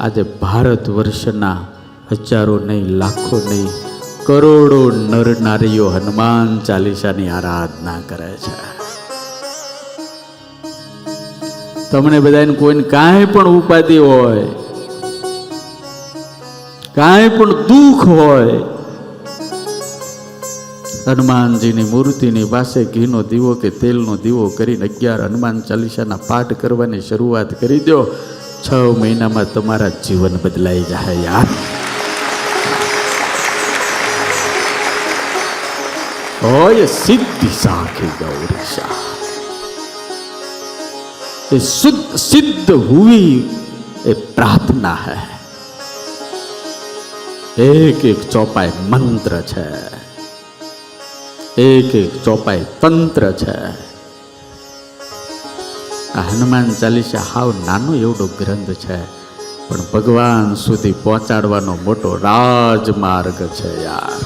આજે ભારત વર્ષના હજારો નહીં, લાખો નહીં, કરોડો નર નારીઓ હનુમાન ચાલીસાની આરાધના કરે છે. તમને બધાને કોઈને કાંઈ પણ ઉપાધિ હોય, કાંઈ પણ દુઃખ હોય, હનુમાનજીની મૂર્તિની પાસે ઘીનો દીવો કે તેલનો દીવો કરીને 11 હનુમાન ચાલીસાના પાઠ કરવાની શરૂઆત કરી દો. 6 મહિનામાં તમારા જીવન બદલાઈ જાય યાર. હોય સિદ્ધિ સાખી गौरीशा, ये सिद्ध हुई ये प्रार्थना है. एक एक चौपाई मंत्र है, एक एक चौपाई तंत्र है. આ હનુમાન ચાલીસા હાવ નાનો એવડો ગ્રંથ છે, પણ ભગવાન સુધી પહોંચાડવાનો મોટો રાજમાર્ગ છે યાર.